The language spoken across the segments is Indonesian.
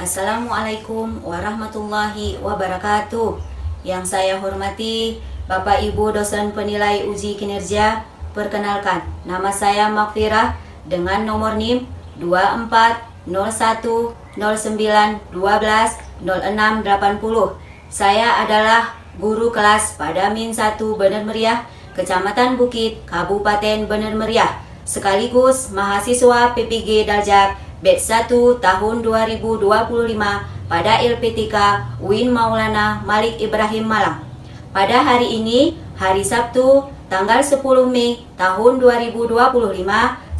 Assalamualaikum warahmatullahi wabarakatuh. Yang saya hormati Bapak Ibu dosen penilai uji kinerja, perkenalkan nama saya Makfirah dengan nomor NIM 240109120680. Saya adalah guru kelas pada Min 1 Bener Meriah, Kecamatan Bukit, Kabupaten Bener Meriah, sekaligus mahasiswa PPG Daljak Batch 1 tahun 2025 pada LPTK UIN Maulana Malik Ibrahim Malang. Pada hari ini, hari Sabtu, tanggal 10 Mei tahun 2025,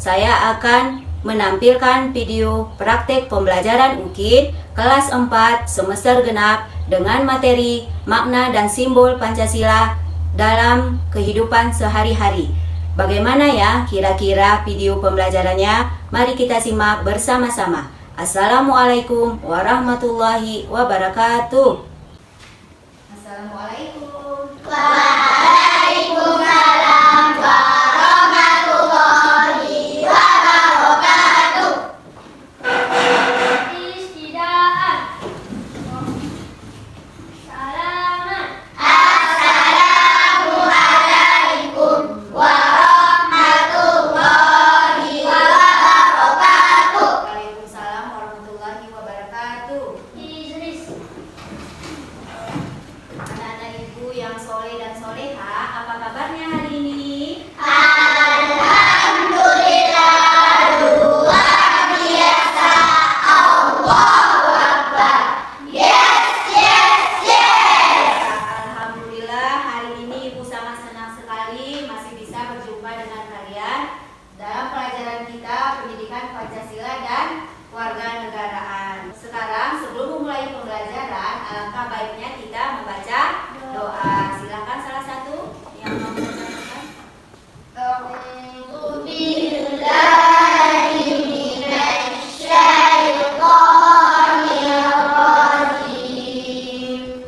saya akan menampilkan video praktek pembelajaran UKIN kelas 4 semester genap dengan materi makna dan simbol Pancasila dalam kehidupan sehari-hari. Bagaimana ya kira-kira video pembelajarannya? Mari kita simak bersama-sama. Assalamualaikum warahmatullahi wabarakatuh. Assalamualaikum. Waalaikumsalam warahmatullahi wabarakatuh. Istidaan. Salaman. Assalamualaikum warahmatullahi wabarakatuh. Waalaikumsalam warahmatullahi wabarakatuh. Idris. Anak-anak ibu yang soleh dan soleha, apa kabarnya hari ini? Alhamdulillah, luar biasa. Allahu Akbar. Yes, yes, yes. Alhamdulillah, hari ini ibu sangat senang sekali masih bisa berjumpa dengan kalian dalam pelajaran kita pendidikan Pancasila dan Kewarganegaraan. Sekarang sebelum memulai pembelajaran, alangkah baiknya kita membaca doa. Silakan salah satu yang mau membacakan. A'udzu billahi minasy syaithanir rajim.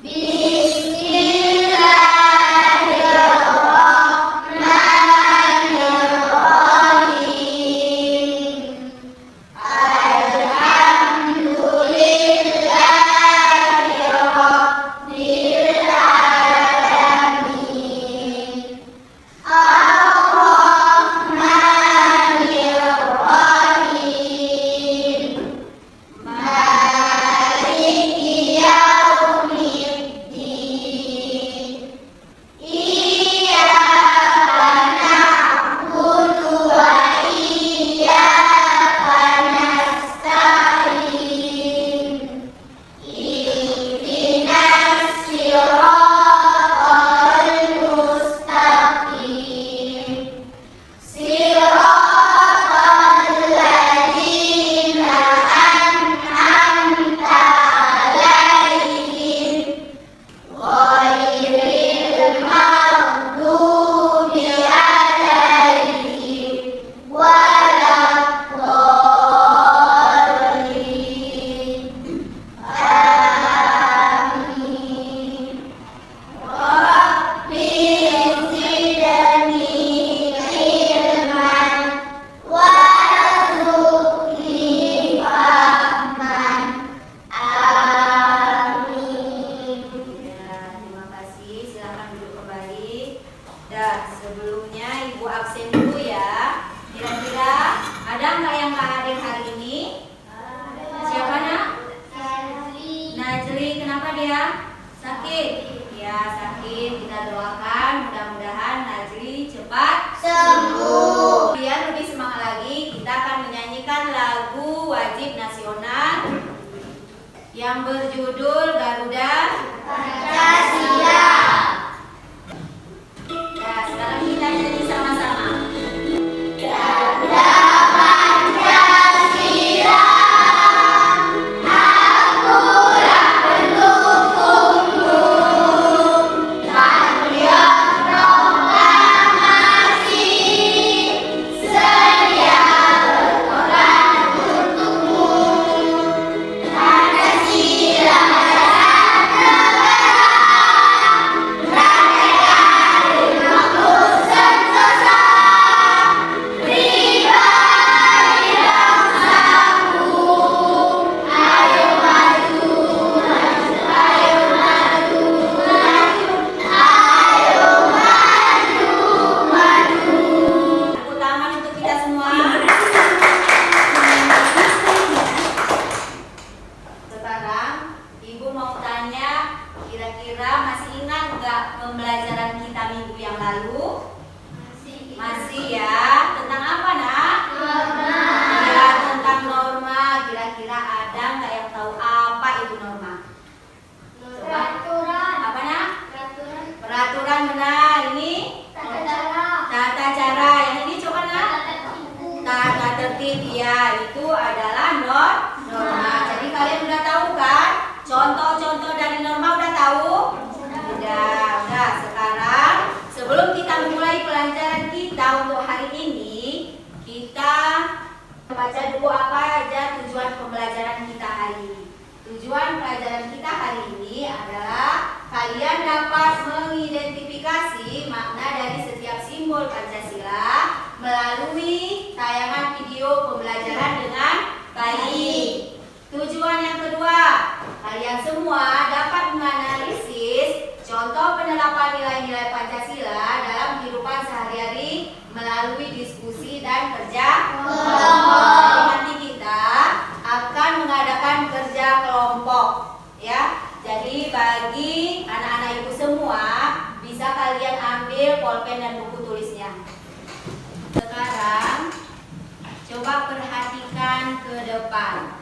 Bismillahirrahmanirrahim. Alhamdulillahi rabbil alamin. Ar-Rahmanir-Rahim. Maliki yaumiddin. Iyyaka na'budu wa iyyaka nasta'in. Ihdinas siratal mustaqim. Siratal ladzina an'amta 'alaihim ghairil maghdubi 'alaihim waladdallin. Amin. Rabbi zidni ilman warzuqni fahman. Amin. Ya, terima kasih. Silakan duduk kembali. Dan sebelumnya ibu absen dulu ya. Kira-kira ada nggak yang nggak hadir hari ini? Siapa nak? Najli, kenapa dia? Sakit? Ya, sakit. Kita doakan mudah-mudahan Najli cepat Sembuh. Biar lebih semangat lagi, kita akan menyanyikan lagu wajib nasional yang berjudul Garuda Pancasila. Ya, sekarang kita nyanyi sama-sama. Garuda Pancasila, akulah pendukungmu. Patriot proklamasi, sedia berkorban untukmu. Pancasila Kira-kira masih ingat nggak pembelajaran kita minggu yang lalu? Masih ya. Tentang apa, Nak? Norma. Ya, tentang norma. Kira-kira ada nggak yang tahu apa itu norma? Peraturan. Apa, Nak? Peraturan. Peraturan, benar. Ini Tata cara. tata cara. Yang ini coba, Nak. Tata tertib. Ya, itu adalah norma. Jadi kalian udah tahu kan? Contoh-contoh dari norma udah tahu? Udah. Sekarang sebelum kita memulai pelajaran kita untuk hari ini, kita baca dulu apa aja tujuan pembelajaran kita hari ini. Tujuan pelajaran kita hari ini adalah kalian dapat mengidentifikasi makna dari setiap simbol Pancasila melalui tayangan video pembelajaran dengan baik. Tujuan yang kedua, kalian semua dapat menganalisis contoh penerapan nilai-nilai Pancasila dalam kehidupan sehari-hari melalui diskusi dan kerja kelompok. Jadi nanti kita akan mengadakan kerja kelompok, ya. Jadi bagi anak-anak ibu semua bisa kalian ambil pulpen dan buku tulisnya. Sekarang coba perhatikan ke depan.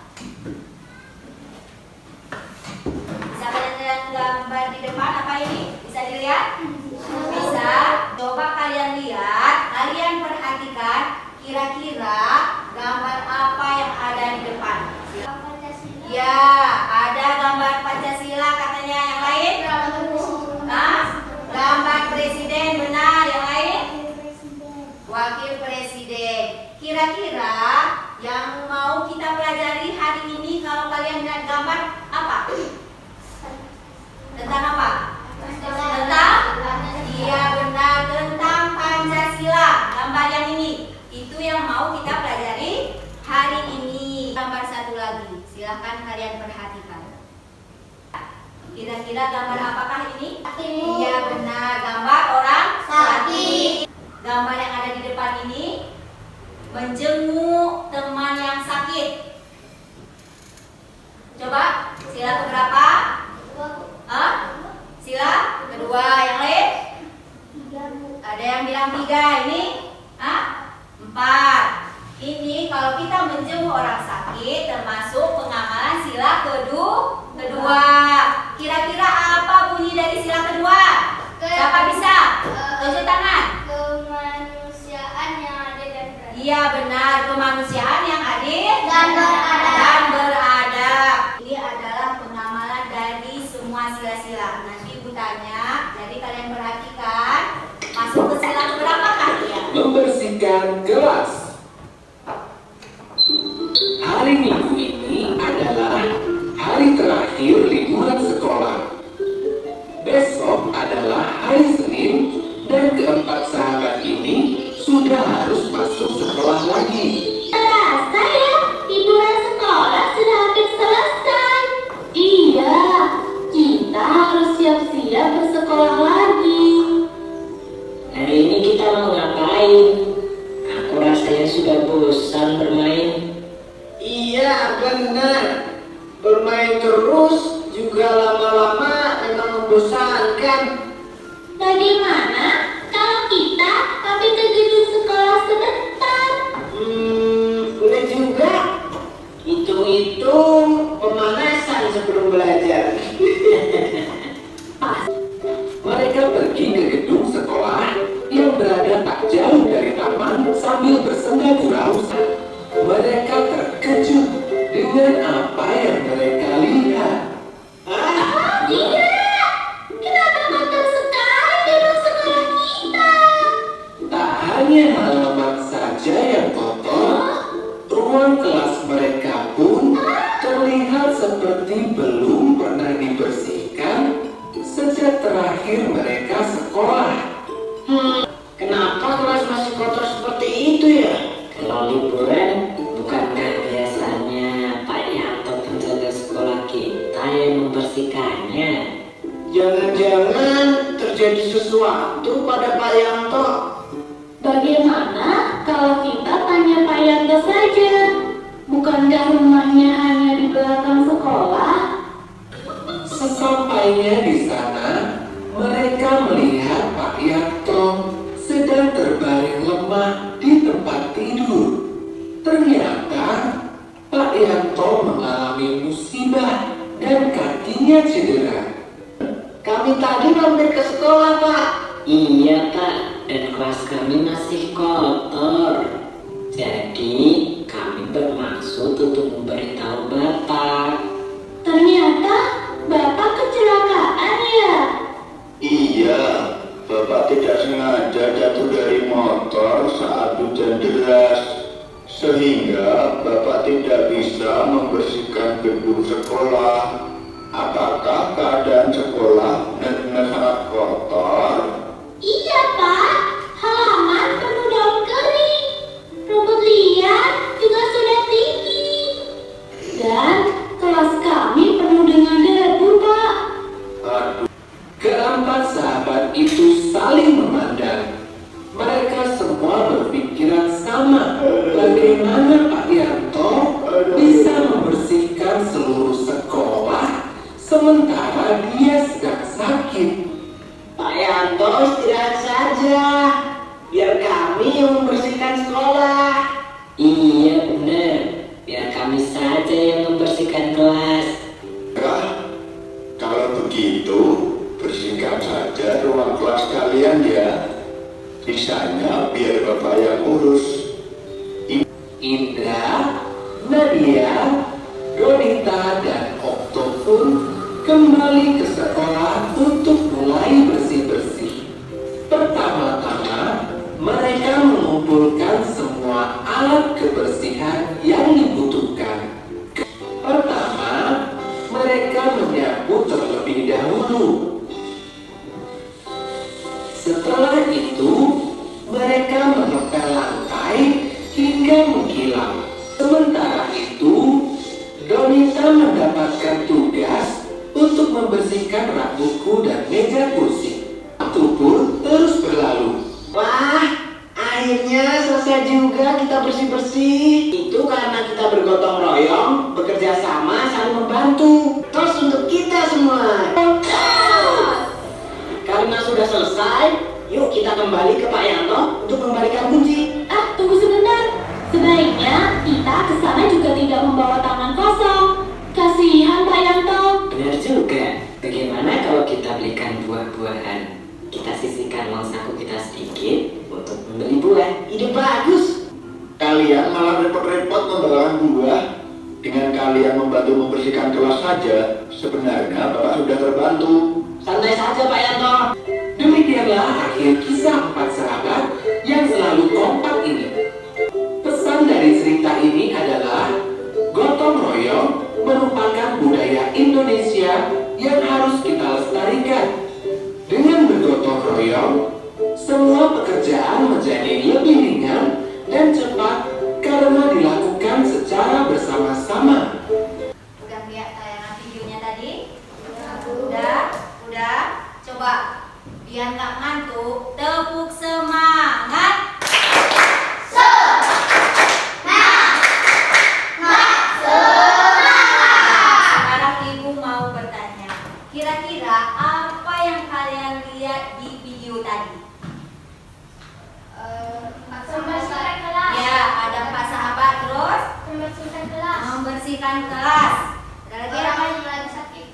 Bisa kalian lihat gambar di depan apa ini? Bisa dilihat? Bisa. Coba kalian lihat, kalian perhatikan kira-kira gambar apa yang ada di depan. Ya, ada gambar Pancasila katanya. Yang lain? Gambar presiden, benar. Yang lain? Wakil presiden. Kira-kira yang mau kita pelajari hari ini kalau kalian lihat gambar apa? Tentang apa? Tentang? Iya benar, tentang Pancasila. Gambar yang ini, itu yang mau kita pelajari hari ini. Gambar satu lagi, silahkan kalian perhatikan. Kira-kira gambar apakah ini? Iya benar, gambar orang sakit. Gambar yang ada di depan ini menjenguk teman yang sakit. Coba, sila keberapa? Sila kedua. Yang lain? Ada yang bilang 3. Ini? 4. Ini kalau kita menjenguk orang sakit termasuk pengamalan sila kedua. Kira-kira apa bunyi dari sila kedua? Siapa bisa? Tunjuk tangan. Kemanusiaan yang adil dan beradab. Iya benar, kemanusiaan yang adil Dan beradab. Ini adalah pengamalan dari semua sila-sila. Nanti ibu tanya, jadi kalian perhatikan masuk ke sila berapa kalian? Membersihkan kelas. Hari Minggu ini adalah hari terakhir liburan sekolah. Besok adalah hari Senin dan keempat sahabat ini sudah harus masuk sekolah lagi. Terasa ya, liburan sekolah sudah hampir selesai. Iya, kita harus siap-siap bersekolah lagi. Hari ini kita mau ngapain? Aku rasanya sudah bosan bermain. Iya benar, bermain terus juga lama-lama memang membosankan. Bagaimana kalau kita mampir ke gedung sekolah sebentar? Boleh juga. Hitung-hitung pemanasan sebelum belajar. Mereka pergi ke gedung sekolah yang berada tak jauh dari taman sambil bersenda gurau. Mereka terkejut dengan apa yang mereka lihat. Kenapa kotor sekali gedung sekolah kita? Tak hanya halaman saja yang kotor, ruang kelas mereka pun terlihat seperti belum pernah dibersihkan sejak terakhir mereka sekolah. Kenapa kelas masih kotor seperti itu ya? Kalau liburan, bukankah biasanya Pak Yanto penjaga sekolah kita yang membersihkannya? Jangan-jangan terjadi sesuatu pada Pak Yanto. Bagaimana kalau kita tanya Pak Yanto saja? Bukankah rumahnya hanya di belakang sekolah? Sesampainya di sana, mereka melihat Pak Yanto sedang terbaring lemah di tempat tidur. Ternyata Pak Yanto mengalami musibah dan kakinya cedera. Kami tadi mampir ke sekolah, Pak. Iya Pak, dan kelas kami masih kotor. Jadi kami bermaksud untuk memberitahu Bapak. Ternyata Bapak kecelakaan ya? Iya, Bapak tidak sengaja jatuh dari motor saat hujan deras, sehingga Bapak tidak bisa membersihkan gedung sekolah. Apakah keadaan sekolah benar-benar sangat kotor? Iya Pak, halaman penuh daun kering, rumput liar juga sudah tinggi, dan kelas kami penuh dengan debu Pak. Aduh. Keempat sahabat itu saling memandang. Mereka semua berpikiran sama. Bagaimana Pak Yanto bisa membersihkan seluruh sekolah sementara dia sedang sakit? Pak Yanto istirahat saja. Biar kami yang membersihkan sekolah. Iya benar, biar kami saja yang membersihkan kelas. Kalau begitu, bersihkan saja ruang kelas kalian ya. Sisanya biar Bapak yang urus. Indra, Nadia, Donita, dan Okto pun kembali ke sekolah untuk mulai bersih-bersih. Pertama-tama, mereka mengumpulkan semua alat kebersihan yang dibutuhkan. Pertama, mereka menyapu terlebih dahulu. Setelah itu, mereka mengepel lantai hingga mengkilau. Sementara itu, Donita mendapatkan tugas untuk membersihkan rak buku dan meja kursi. Waktu pun terus berlalu. Wah, akhirnya selesai juga kita bersih-bersih. Itu karena kita bergotong royong, bekerja sama, saling membantu. Terus untuk kita semua. Karena sudah selesai, yuk kita kembali ke Pak Yanto untuk membalikan kunci. Ah, tunggu sebentar. Sebaiknya kita ke sana juga tidak membawa tangan kosong. Kasihan Pak Yanto. Benar juga, bagaimana kalau kita belikan buah-buahan? Kita sisihkan uang saku kita sedikit untuk membeli buah. Ide bagus. Kalian malah repot-repot membawakan buah. Dengan kalian membantu membersihkan kelas saja, sebenarnya Bapak sudah terbantu. Santai saja Pak Yanto. Demikianlah akhir kisah empat sahabat yang selalu kompak ini. Pesan dari cerita ini adalah gotong royong merupakan budaya Indonesia yang harus kita lestarikan. Dengan bergotong royong, semua pekerjaan menjadi lebih ringan dan cepat karena dilakukan secara bersama-sama. Udah lihat tayangan videonya tadi? Udah. Coba biar nggak ngantuk, tepuk semangat. Sekarang ibu mau bertanya, kira-kira apa yang kalian lihat di video tadi? Ya, ada 4 sahabat terus membersihkan kelas. Ada lagi apa?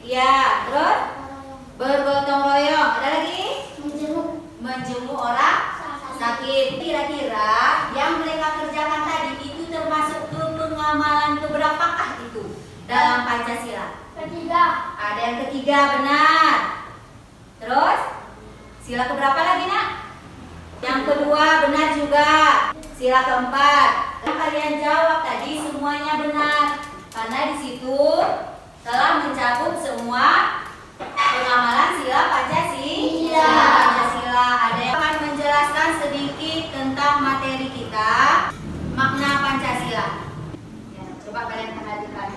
Ya, terus bergotong royong. Ada lagi? Menjenguk orang sakit. Kira-kira yang mereka kerjakan tadi itu termasuk ke pengamalan keberapakah itu dalam Pancasila? Ketiga. Ada yang ketiga, benar. Terus sila keberapa lagi nak? Yang kedua benar juga. Sila keempat. Yang kalian jawab tadi semuanya benar karena di situ telah mencakup semua pengamalan sila Pancasila. Ada yang akan menjelaskan sedikit tentang materi kita, makna Pancasila. Ya, coba kalian perhatikan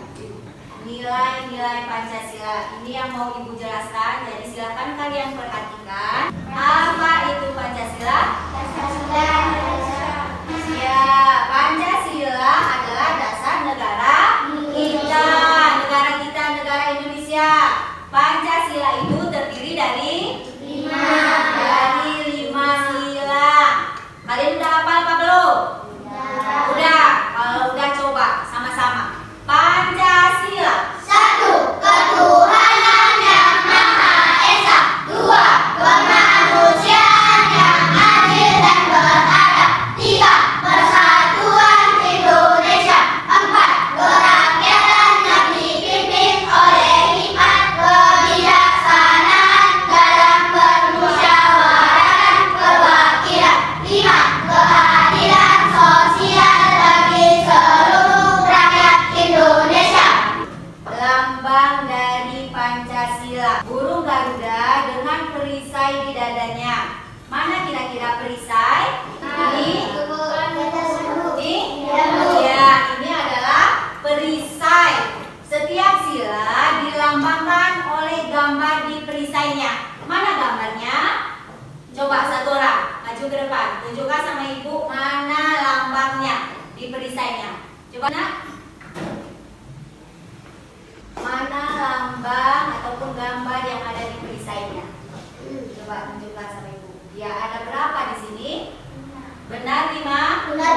nilai-nilai Pancasila. Ini yang mau ibu jelaskan. Jadi silakan kalian perhatikan. Apa itu Pancasila? Ya, Pancasila adalah dasar negara kita, negara Indonesia. Pancasila perisai di dadanya. Mana kira-kira perisai? Ini? Ya, ini adalah perisai. Setiap sila dilambangkan oleh gambar di perisainya. Mana gambarnya? Coba satu orang maju ke depan, tunjukkan sama ibu mana lambangnya di perisainya. Coba nak. Mana lambang ataupun gambar yang ada di perisainya? Coba tunjukkan sama ibu. Ya, ada berapa di sini? Benar 5? Benar.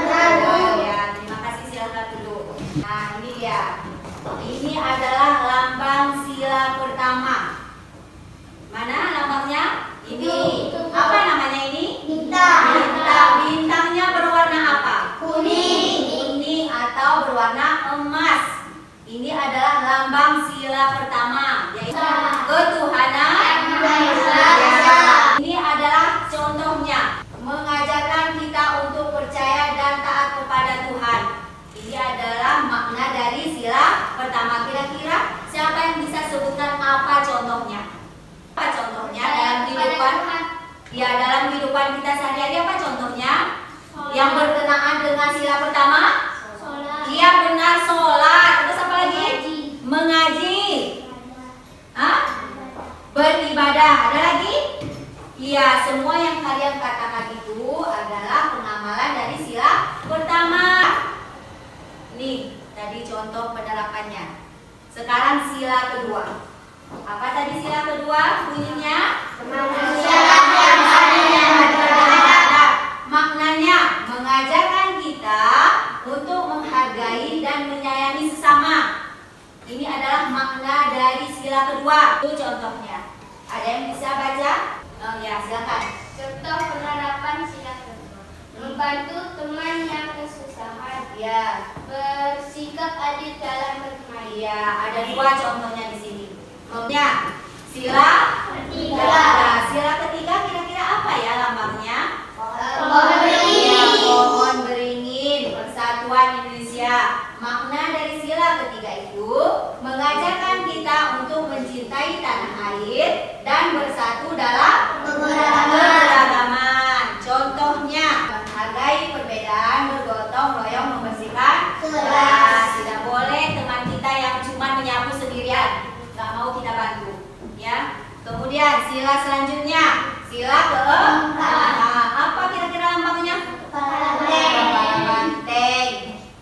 Ya, terima kasih, silakan duduk. Nah, ini dia. Ini adalah lambang sila pertama. Mana lambangnya? Ini. Apa namanya ini? Bintang. Bintangnya berwarna apa? Kuning atau berwarna emas. Ini adalah lambang sila pertama, yaitu ketuhanan. Ini adalah contohnya, mengajarkan kita untuk percaya dan taat kepada Tuhan. Ini adalah makna dari sila pertama. Kira-kira siapa yang bisa sebutkan apa contohnya? Apa contohnya dalam kehidupan? Ya, dalam kehidupan kita sehari-hari apa contohnya? Yang berkenaan dengan sila pertama? Iya, benar, sholat. Terus apa lagi? Mengaji. Hah? Beribadah. Ada lagi? Iya, semua yang kalian katakan itu adalah pengamalan dari sila pertama. Nih, tadi contoh penerapannya. Sekarang sila kedua. Apa tadi sila kedua bunyinya? Maknanya mengajarkan kita untuk menghargai dan menyayangi sesama. Ini adalah makna dari sila kedua. Itu contohnya. Ada yang bisa baca? Oh, ya, silakan. Contoh penerapan sila kedua. Membantu teman yang kesusahan. Ya, Bersikap adil dalam bermain. ya, ada dua contohnya di sini. Ya, sila Ketiga. Nah, sila ketiga kira-kira apa ya lambangnya? Pohon beringin. Ya, pohon beringin, Persatuan Indonesia. Makna dari sila ketiga itu mengajarkan kita untuk mencintai tanah air dan bersatu dalam keberagaman. Contohnya, menghargai perbedaan, bergotong royong, membersihkan kelas. Tidak boleh teman kita yang cuma menyapu sendirian, nggak mau kita bantu. Ya. Kemudian sila selanjutnya, sila keempat. Nah, apa kira-kira lambangnya? Kepala banteng.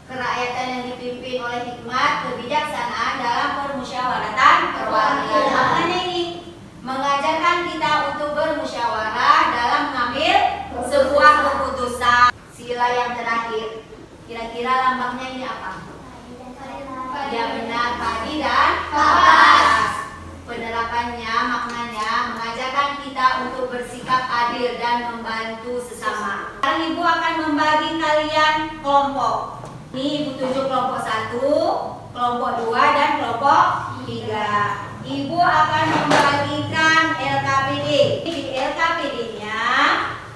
Kerakyatan yang dipimpin oleh hikmat, kebijaksanaan dalam permusyawaratan perwakilan. Maknanya ini mengajarkan kita untuk bermusyawarah dalam mengambil sebuah keputusan. Sila yang terakhir, kira-kira lambangnya ini apa? Ya, benar, padi dan kapas. Penerapannya, maknanya mengajarkan kita untuk bersikap adil dan membantu sesama. Sekarang ibu akan membagi kalian kelompok. Ini ibu tunjuk kelompok 1, kelompok 2, dan kelompok 3. Ibu akan membagikan LKPD. Di LKPD-nya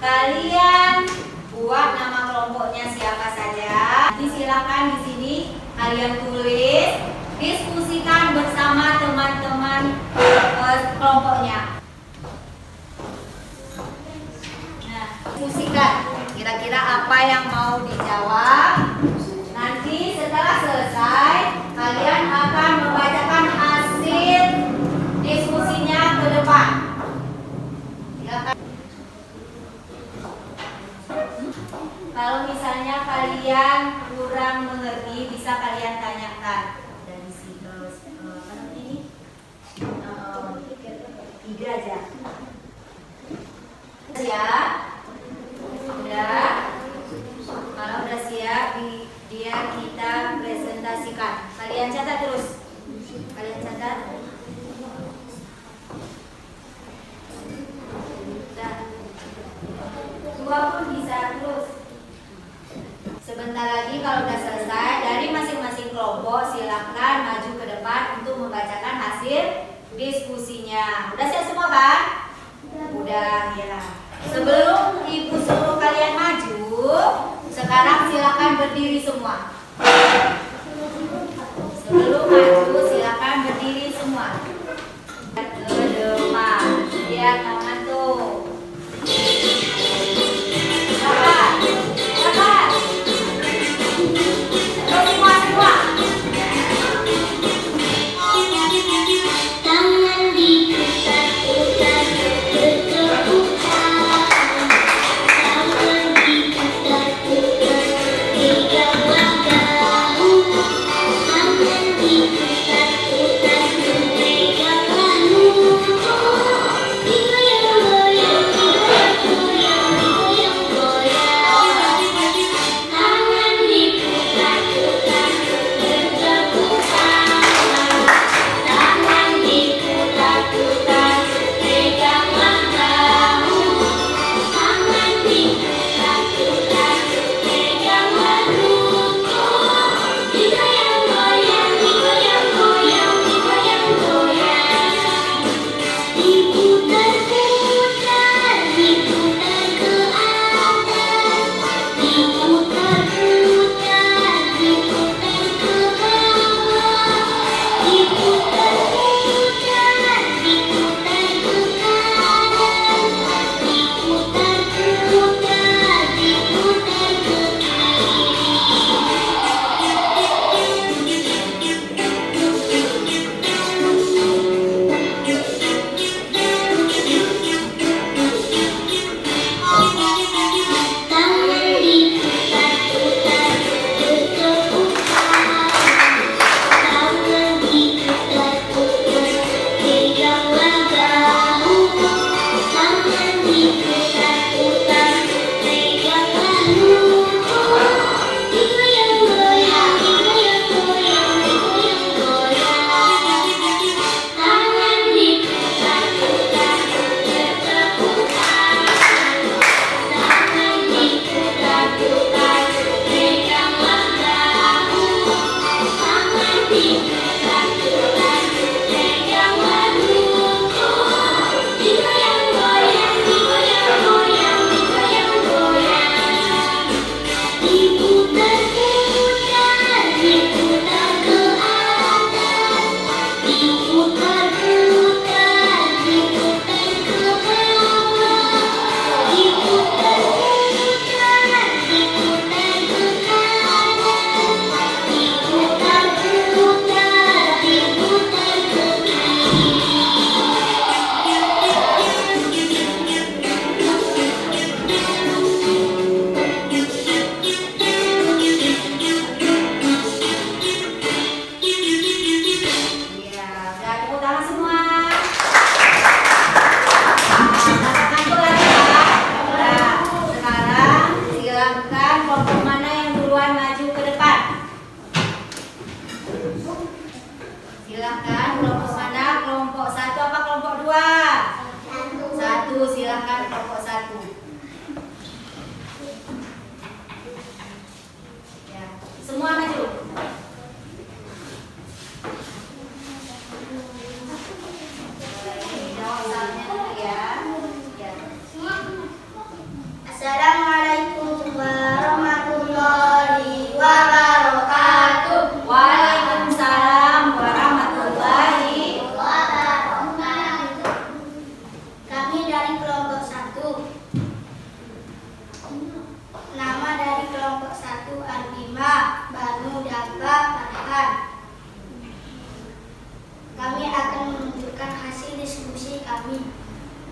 kalian buat nama kelompoknya siapa saja. Nanti silakan di sini kalian tulis, diskusikan bersama teman-teman kelompoknya. Nah, diskusikan kira-kira apa yang mau dijawab. Nanti setelah selesai kalian akan membacakan hasil diskusinya ke depan. Silakan. Kalau misalnya kalian kurang mengerti, bisa kalian tanyakan dari apa namanya ini? 3 aja. Siap? Udah? Kalau udah siap, biar kita presentasikan. Kalian catat terus. Kalian catat. Dan 2 pun bisa terus. Sebentar lagi kalau udah selesai, dari masing-masing kelompok silakan maju ke depan untuk membacakan hasil diskusinya. Udah siap semua kan? Udah ya. Sebelum ibu suruh kalian maju, sekarang silakan berdiri semua. Sebelum maju silakan berdiri semua. Ke depan. Lihat tangan tuh.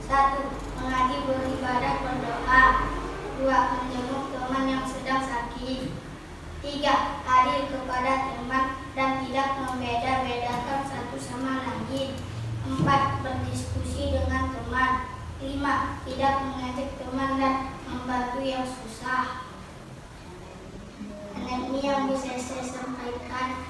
1. Mengaji, beribadah, berdoa. 2. Menjenguk teman yang sedang sakit. 3. Hadir kepada teman dan tidak membeda-bedakan satu sama lain. 4. Berdiskusi dengan teman. 5. Tidak mengejek teman dan membantu yang susah. Ini yang bisa saya sampaikan.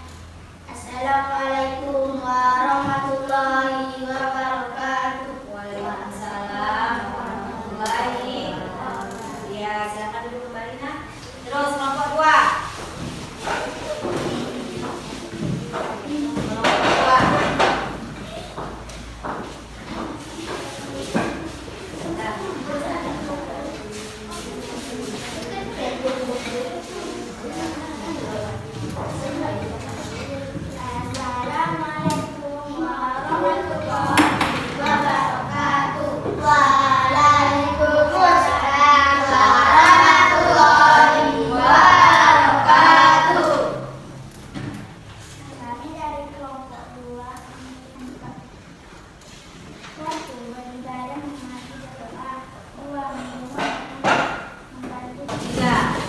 Assalamualaikum warahmatullahi wabarakatuh. Waalaikumsalam warahmatullahi wabarakatuh. Ya, silakan duduk kembali, Nak. Terus kelompok 2. Assalamualaikum warahmatullahi wabarakatuh. Waalaikumsalam warahmatullahi wabarakatuh. Kami dari kelompok 2. 1. Beribadah, mengaji, berdoa. 2. Membantu. 3.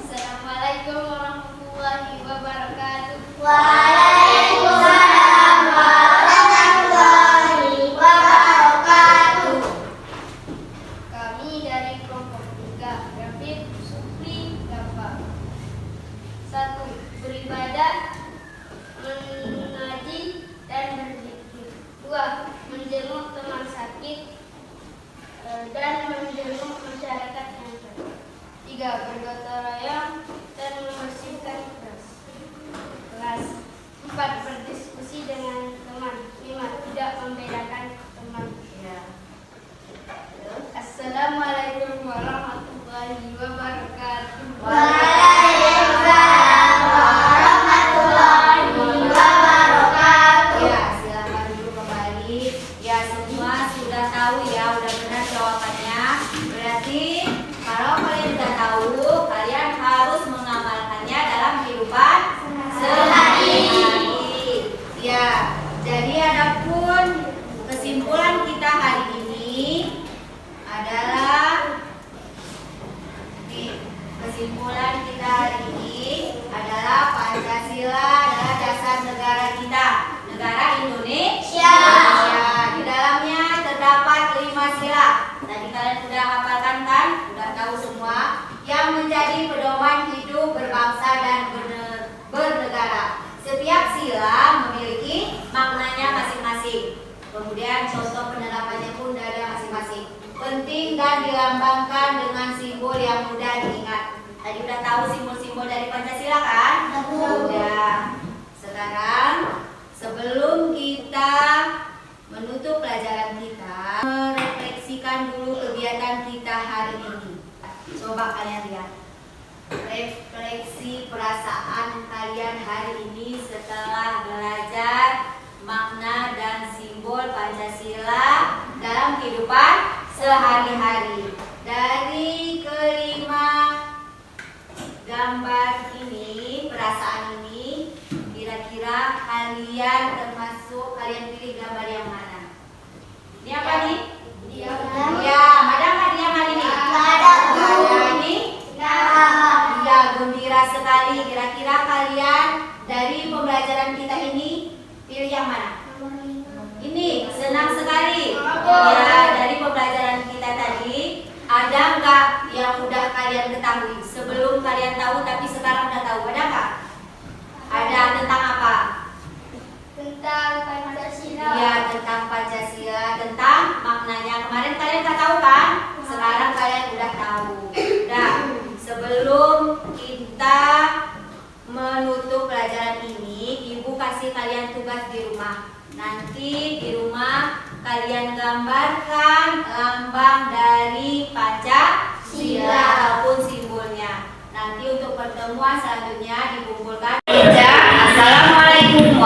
Assalamualaikum warahmatullahi wabarakatuh. Waalaikumsalam warahmatullahi wabarakatuh. Kami dari kelompok 3, David, Supri, Gampang. 1. Beribadah, mengaji, dan berzikir. 2. Menjenguk teman sakit dan menjenguk masyarakat yang baik. 3. Bergotong royong dan membersihkan kelas. 4. Berdiskusi dengan teman. 5. Tidak membedakan teman. Ya. Assalamualaikum warahmatullahi wabarakatuh. Waalaikumsalam warahmatullahi wabarakatuh. Ya, silakan duduk kembali. Ya, semua sudah tahu ya, udah benar jawabannya. Berarti kalau kalian sudah tahu, kalian harus mengamalkannya dalam kehidupan sehari-hari. Ya, jadi adapun kesimpulan kita hari ini adalah kesimpulan kita hari ini adalah Pancasila adalah dasar negara kita, negara Indonesia. Di dalamnya terdapat 5 sila. Tadi kalian sudah hafalkan kan? Sudah tahu semua yang menjadi pedoman hidup berbangsa dan bernegara. Setiap sila memiliki maknanya masing-masing. Kemudian contoh penerapannya pun ada masing-masing. Penting dan dilambangkan dengan simbol yang mudah diingat. Tadi udah tahu simbol-simbol dari Pancasila kan? Sudah. Sekarang sebelum kita menutup pelajaran kita, merefleksikan dulu kegiatan kita hari ini. Coba kalian lihat. Refleksi perasaan kalian hari ini setelah belajar makna dan simbol Pancasila dalam kehidupan sehari-hari. Dari kelima gambar ini, perasaan ini, kira-kira kalian termasuk, kalian pilih gambar yang mana? Ini apa nih? Diam. Ya, ada nggak diam hari ini? Ada. Ada ini? Ya, gembira sekali. Kira-kira kalian dari pembelajaran kita ini pilih yang mana? Ini, senang sekali. Ya, dari pembelajaran kita tadi, ada nggak yang udah kalian ketahui? Sebelum kalian tahu, tapi sekarang udah tahu. Ada nggak? Ada tentang apa? Tentang Pancasila. Ya, tentang Pancasila, tentang maknanya. Kemarin kalian nggak tahu kan? Sekarang kalian udah tahu. Nah, sebelum kita menutup pelajaran ini, Ibu kasih kalian tugas di rumah. Nanti di rumah kalian gambarkan lambang dari Pancasila ataupun simbolnya. Nanti untuk pertemuan selanjutnya dikumpulkan. Assalamualaikum